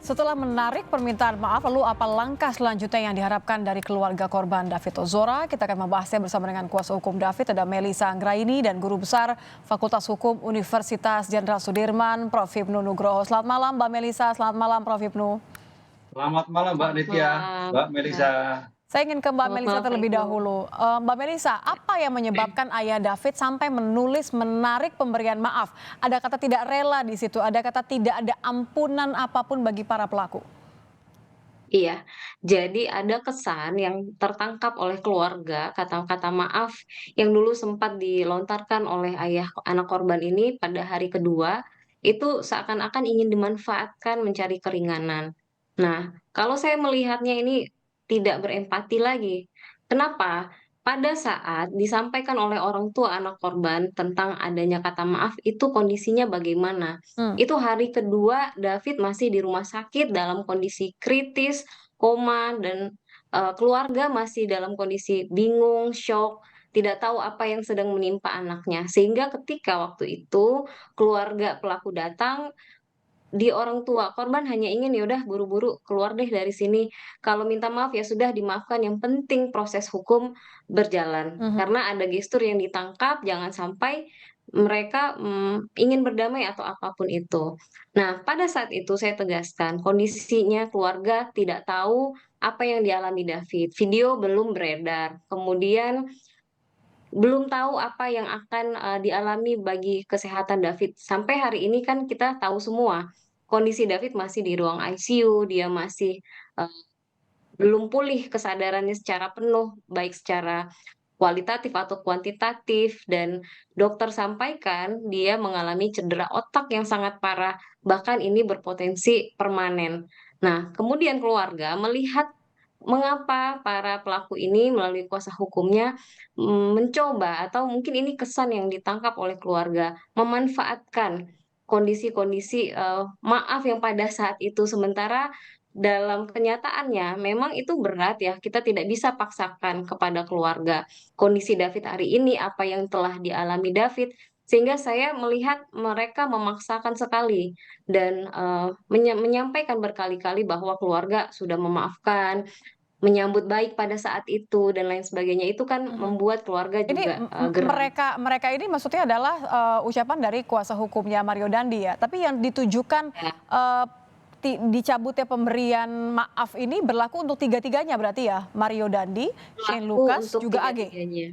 Setelah menarik permintaan maaf, lalu apa langkah selanjutnya yang diharapkan dari keluarga korban David Ozora? Kita akan membahasnya bersama dengan kuasa hukum David, ada Melisa Anggraini, dan Guru Besar Fakultas Hukum Universitas Jenderal Sudirman, Prof. Hipnu Nugroho. Selamat malam Mbak Melisa, selamat malam Prof. Hipnu. Selamat malam Mbak Selamat Nitya, malam, Mbak Mbak. Melisa. Saya ingin ke Mbak Selamat Melisa malam, Pak terlebih Ibnu. dahulu. Mbak Melisa, apa yang menyebabkan ayah David sampai menulis menarik pemberian maaf? Ada kata tidak rela di situ, ada kata tidak ada ampunan apapun bagi para pelaku. Iya, jadi ada kesan yang tertangkap oleh keluarga, kata-kata maaf yang dulu sempat dilontarkan oleh ayah anak korban ini pada hari kedua, itu seakan-akan ingin dimanfaatkan mencari keringanan. Nah, kalau saya melihatnya ini tidak berempati lagi. Kenapa? Pada saat disampaikan oleh orang tua anak korban tentang adanya kata maaf, itu kondisinya bagaimana? Hmm. Itu hari kedua David masih di rumah sakit dalam kondisi kritis, koma, dan, keluarga masih dalam kondisi bingung, syok, tidak tahu apa yang sedang menimpa anaknya. Sehingga ketika waktu itu keluarga pelaku datang, di orang tua korban hanya ingin, "Ya udah buru-buru keluar deh dari sini. Kalau minta maaf ya sudah dimaafkan, yang penting proses hukum berjalan." Mhm. Karena ada gestur yang ditangkap, jangan sampai mereka, ingin berdamai atau apapun itu. Nah, pada saat itu saya tegaskan, kondisinya keluarga tidak tahu apa yang dialami David, video belum beredar, kemudian belum tahu apa yang akan, dialami bagi kesehatan David. Sampai hari ini kan kita tahu semua, kondisi David masih di ruang ICU, dia masih, eee, belum pulih kesadarannya secara penuh, baik secara kualitatif atau kuantitatif, dan dokter sampaikan dia mengalami cedera otak yang sangat parah, bahkan ini berpotensi permanen. Nah, kemudian keluarga melihat mengapa para pelaku ini melalui kuasa hukumnya, mencoba atau mungkin ini kesan yang ditangkap oleh keluarga, memanfaatkan kondisi-kondisi, maaf yang pada saat itu sementara dalam kenyataannya memang itu berat ya, kita tidak bisa paksakan kepada keluarga. Kondisi David hari ini, apa yang telah dialami David, sehingga saya melihat mereka memaksakan sekali dan, menyampaikan berkali-kali bahwa keluarga sudah memaafkan, menyambut baik pada saat itu dan lain sebagainya, itu kan Mhm. membuat keluarga Ini juga, geram. mereka mereka ini maksudnya adalah, ucapan dari kuasa hukumnya Mario Dandi ya? Tapi yang ditujukan, Ya, eee, dicabutnya pemberian maaf ini berlaku untuk tiga-tiganya berarti ya? Mario Dandi, Shane berlaku Lucas, untuk juga AG? tiga-tiganya.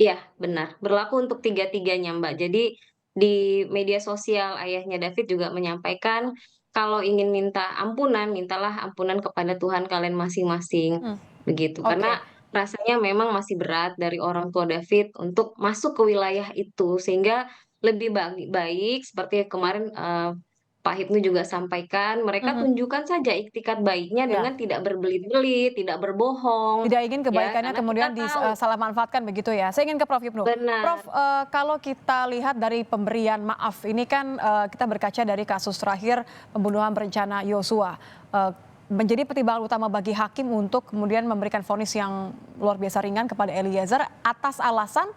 Iya, benar, berlaku untuk tiga-tiganya, Mbak. Jadi di media sosial ayahnya David juga menyampaikan, kalau ingin minta ampunan, mintalah ampunan kepada Tuhan kalian masing-masing, Mmm, begitu. oke. Karena rasanya memang masih berat dari orang tua David untuk masuk ke wilayah itu, sehingga lebih baik seperti kemarin, Pak Hipnu juga sampaikan, mereka Mhm, tunjukkan saja iktikat baiknya iya. dengan tidak berbelit-belit, tidak berbohong, Tidak ingin ya, kebaikannya karena kita kemudian tahu salah manfaatkan begitu ya? Saya ingin ke Prof. Hipnu. Prof, benar. kalau kita lihat dari pemberian maaf ini kan, kita berkaca dari kasus terakhir pembunuhan berencana Yosua, eee, menjadi pertimbangan utama bagi hakim untuk kemudian memberikan vonis yang luar biasa ringan kepada Eliezer atas alasan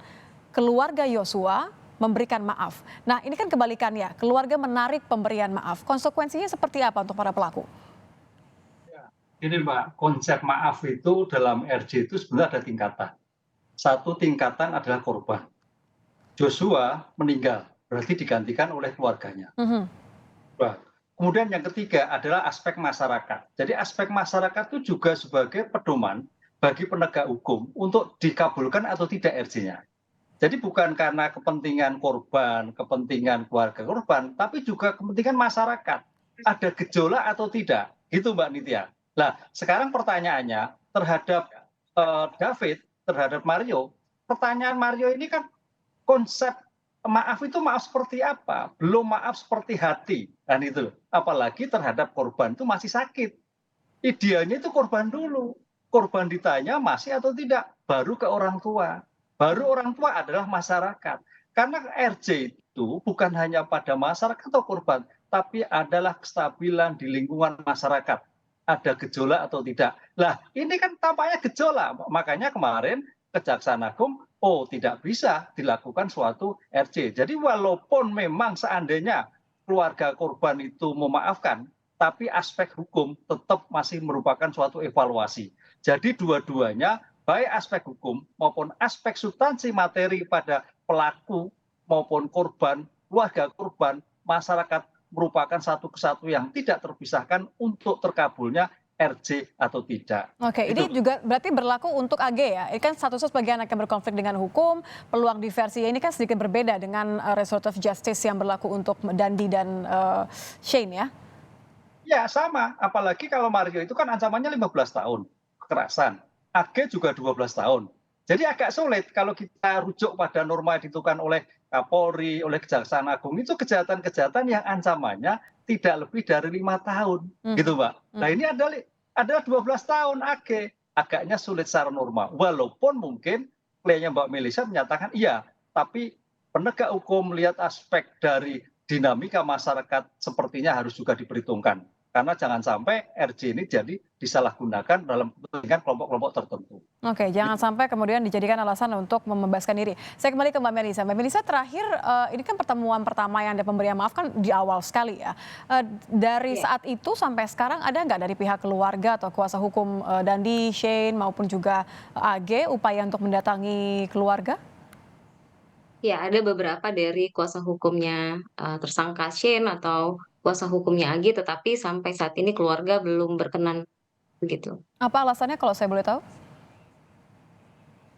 keluarga Yosua memberikan maaf. Nah, ini kan kebalikannya, keluarga menarik pemberian maaf. Konsekuensinya seperti apa untuk para pelaku? Ya, ini Mbak, konsep maaf itu dalam RJ itu sebenarnya ada tingkatan. Satu tingkatan adalah korban. Joshua meninggal, berarti digantikan oleh keluarganya. Mhm, Nah, kemudian yang ketiga adalah aspek masyarakat. Jadi aspek masyarakat itu juga sebagai pedoman bagi penegak hukum untuk dikabulkan atau tidak RJ-nya. Jadi bukan karena kepentingan korban, kepentingan keluarga korban, tapi juga kepentingan masyarakat. Ada gejolak atau tidak, gitu Mbak Nitya. Nah, sekarang pertanyaannya terhadap David, terhadap Mario, pertanyaan Mario ini kan konsep maaf itu maaf seperti apa? Belum maaf seperti hati, kan itu. Apalagi terhadap korban itu masih sakit. Idealnya itu korban dulu. Korban ditanya masih atau tidak, baru ke orang tua. Baru orang tua adalah masyarakat. Karena RJ itu bukan hanya pada masyarakat atau korban, tapi adalah kestabilan di lingkungan masyarakat. Ada gejolak atau tidak. Lah, ini kan tampaknya gejolak. Makanya kemarin Kejaksaan Agung, oh tidak bisa dilakukan suatu RJ. Jadi walaupun memang seandainya keluarga korban itu memaafkan, tapi aspek hukum tetap masih merupakan suatu evaluasi. Jadi dua-duanya, baik aspek hukum maupun aspek substansi materi pada pelaku maupun korban, keluarga korban, masyarakat merupakan satu kesatuan yang tidak terpisahkan untuk terkabulnya RJ atau tidak. Oke, ini Itu. juga berarti berlaku untuk AG ya? Ini kan statusnya sebagai anak yang berkonflik dengan hukum, peluang diversi ini kan sedikit berbeda dengan restoratif justice yang berlaku untuk Dandi dan Shane ya? Ya sama, apalagi kalau Mario itu kan ancamannya 15 tahun kekerasan. AG juga 12 tahun. Jadi agak sulit kalau kita rujuk pada norma yang ditentukan oleh Kapolri, oleh Kejaksaan Agung, itu kejahatan-kejahatan yang ancamannya tidak lebih dari 5 tahun, gitu Mhm, Mbak. Nah ini mhm. adalah 12 tahun AG, agaknya sulit secara norma. Walaupun mungkin kliennya Mbak Melisa menyatakan iya, tapi penegak hukum melihat aspek dari dinamika masyarakat sepertinya harus juga diperhitungkan. Karena jangan sampai RJ ini jadi disalahgunakan dalam kepentingan kelompok-kelompok tertentu. Oke, jangan Gitu. sampai kemudian dijadikan alasan untuk membebaskan diri. Saya kembali ke Mbak Melisa. Mbak Melisa terakhir, ini kan pertemuan pertama yang ada pemberian maaf kan di awal sekali ya. Dari Iya. saat itu sampai sekarang ada nggak dari pihak keluarga atau kuasa hukum Dandi, Shane maupun juga AG upaya untuk mendatangi keluarga? Ya, ada beberapa dari kuasa hukumnya, tersangka Shane atau kuasa hukumnya Ag, tetapi sampai saat ini keluarga belum berkenan, begitu. Apa alasannya kalau saya boleh tahu?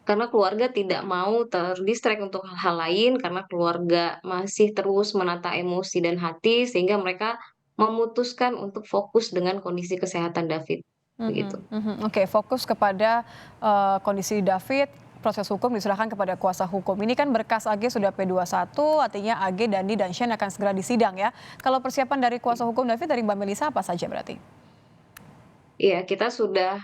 Karena keluarga tidak mau ter-distract untuk hal-hal lain, karena keluarga masih terus menata emosi dan hati, sehingga mereka memutuskan untuk fokus dengan kondisi kesehatan David, begitu. Mhm, mhm. Oke, fokus kepada kondisi David, proses hukum diserahkan kepada kuasa hukum. Ini kan berkas AG sudah P21, artinya AG, Dandi, dan Shane akan segera disidang ya. Kalau persiapan dari kuasa hukum David dari Mbak Melisa apa saja berarti? Iya, kita sudah,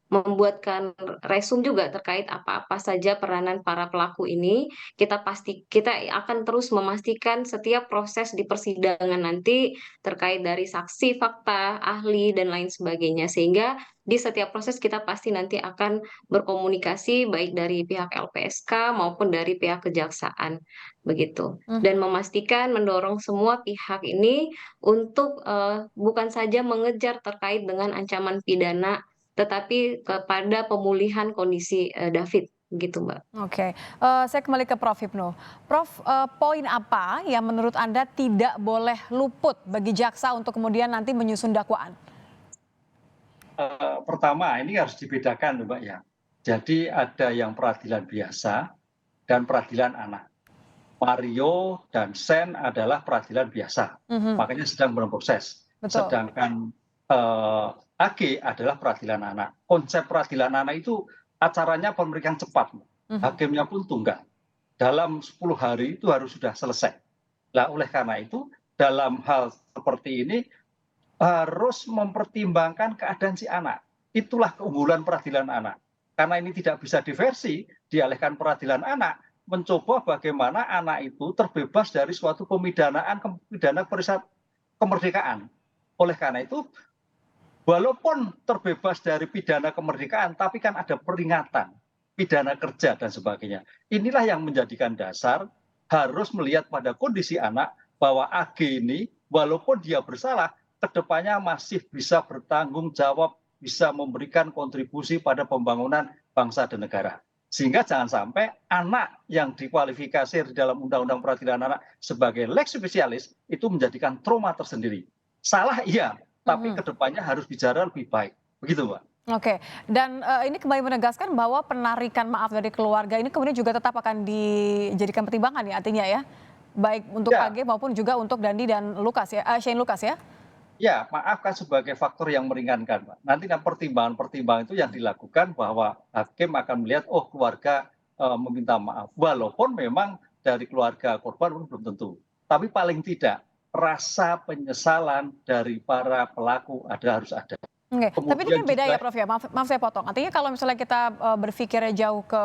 membuatkan resum juga terkait apa-apa saja peranan para pelaku ini. Kita akan terus memastikan setiap proses di persidangan nanti terkait dari saksi, fakta, ahli, dan lain sebagainya. Sehingga di setiap proses kita pasti nanti akan berkomunikasi baik dari pihak LPSK maupun dari pihak kejaksaan, begitu. Dan Mhm. memastikan mendorong semua pihak ini untuk, bukan saja mengejar terkait dengan ancaman pidana, tetapi kepada pemulihan kondisi, David, gitu, Mbak. Oke, saya kembali ke Prof. Hipnu. Prof, poin apa yang menurut Anda tidak boleh luput bagi jaksa untuk kemudian nanti menyusun dakwaan? Pertama ini harus dibedakan Mbak ya. Jadi ada yang peradilan biasa dan peradilan anak. Mario dan Sen adalah peradilan biasa, Mhm, makanya sedang berproses. betul. Sedangkan AG adalah peradilan anak. Konsep peradilan anak itu acaranya pemeriksaan cepat, Mhm, hakimnya pun tunggal. Dalam 10 hari itu harus sudah selesai. Nah, oleh karena itu dalam hal seperti ini harus mempertimbangkan keadaan si anak. Itulah keunggulan peradilan anak. Karena ini tidak bisa diversi, dialihkan peradilan anak, mencoba bagaimana anak itu terbebas dari suatu pemidanaan kemerdekaan. Oleh karena itu, walaupun terbebas dari pidana kemerdekaan, tapi kan ada peringatan, pidana kerja dan sebagainya. Inilah yang menjadikan dasar harus melihat pada kondisi anak bahwa AG ini walaupun dia bersalah, kedepannya masih bisa bertanggung jawab, bisa memberikan kontribusi pada pembangunan bangsa dan negara. Sehingga jangan sampai anak yang dikualifikasi di dalam Undang-Undang Peradilan Anak sebagai lex specialis itu menjadikan trauma tersendiri. Salah iya, tapi mhm. kedepannya harus bicara lebih baik. Begitu, Mbak. Oke, dan ini kembali menegaskan bahwa penarikan maaf dari keluarga ini kemudian juga tetap akan dijadikan pertimbangan ya artinya ya? Baik untuk Ya, AG maupun juga untuk Dandi dan Lukas ya, Shane Lukas ya? ya, maaf kan sebagai faktor yang meringankan, Pak. Nanti pertimbangan-pertimbangan itu yang dilakukan bahwa hakim akan melihat, oh keluarga meminta maaf. Walaupun memang dari keluarga korban belum tentu. Tapi paling tidak rasa penyesalan dari para pelaku harus ada. Oke, tapi ini Kemudian kan beda ya juga Prof ya, maaf maaf saya potong. Artinya kalau misalnya kita, berpikirnya jauh ke,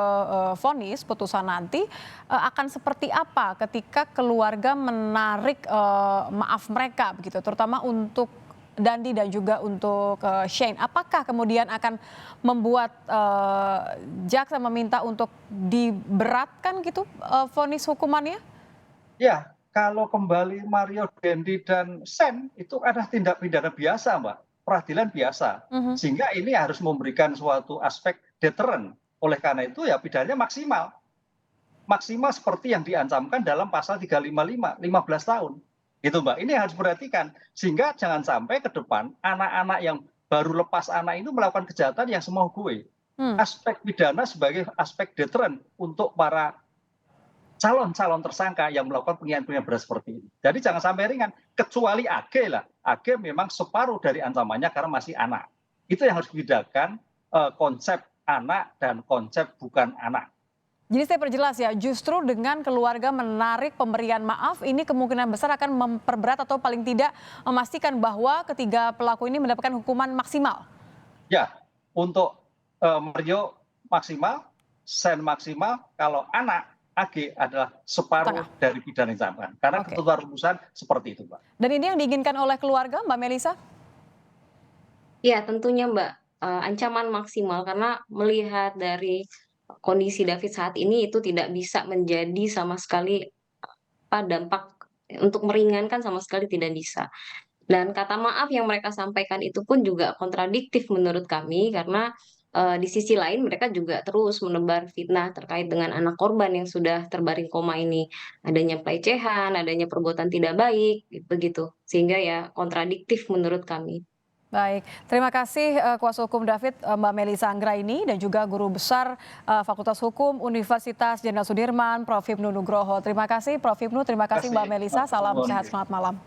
vonis, putusan nanti, akan seperti apa ketika keluarga menarik, maaf mereka begitu, terutama untuk Dandi dan juga untuk, Shane. Apakah kemudian akan membuat, jaksa meminta untuk diberatkan gitu, vonis hukumannya? ya kalau kembali Mario Dendi dan Sen itu adalah tindak pidana biasa, Mbak, peradilan biasa. Mhm. Sehingga ini harus memberikan suatu aspek deteren. Oleh karena itu ya pidananya maksimal. Maksimal seperti yang diancamkan dalam pasal 355, 15 tahun. Gitu, Mbak. Ini harus diperhatikan. Sehingga jangan sampai ke depan anak-anak yang baru lepas anak itu melakukan kejahatan yang semau gue. Hmm. Aspek pidana sebagai aspek deteren untuk para calon-calon tersangka yang melakukan penghinaan-penghinaan berat seperti ini. Jadi jangan sampai ringan, kecuali AG lah. AG memang separuh dari ancamannya karena masih anak. Itu yang harus dibedakan konsep anak dan konsep bukan anak. Jadi saya perjelas ya, justru dengan keluarga menarik pemberian maaf ini kemungkinan besar akan memperberat atau paling tidak memastikan bahwa ketiga pelaku ini mendapatkan hukuman maksimal. Ya, untuk Mario maksimal, Sen maksimal, kalau anak AG adalah separuh Setengah. dari pidana yang diancamkan. Karena Oke. ketentuan rumusan seperti itu, Mbak. Dan ini yang diinginkan oleh keluarga, Mbak Melisa? Ya, tentunya Mbak, ancaman maksimal karena melihat dari kondisi David saat ini itu tidak bisa menjadi sama sekali dampak untuk meringankan sama sekali tidak bisa. Dan kata maaf yang mereka sampaikan itu pun juga kontradiktif menurut kami karena, di sisi lain mereka juga terus menebar fitnah terkait dengan anak korban yang sudah terbaring koma ini. Adanya pelecehan, adanya perbuatan tidak baik, begitu. Sehingga ya kontradiktif menurut kami. Baik, terima kasih kuasa hukum David, Mbak Melisa Anggraini dan juga guru besar Fakultas Hukum Universitas Jenderal Sudirman, Prof. Hipnu Nugroho. Terima kasih Prof. Hipnu, terima kasih Mbak Melisa, salam sehat, selamat malam.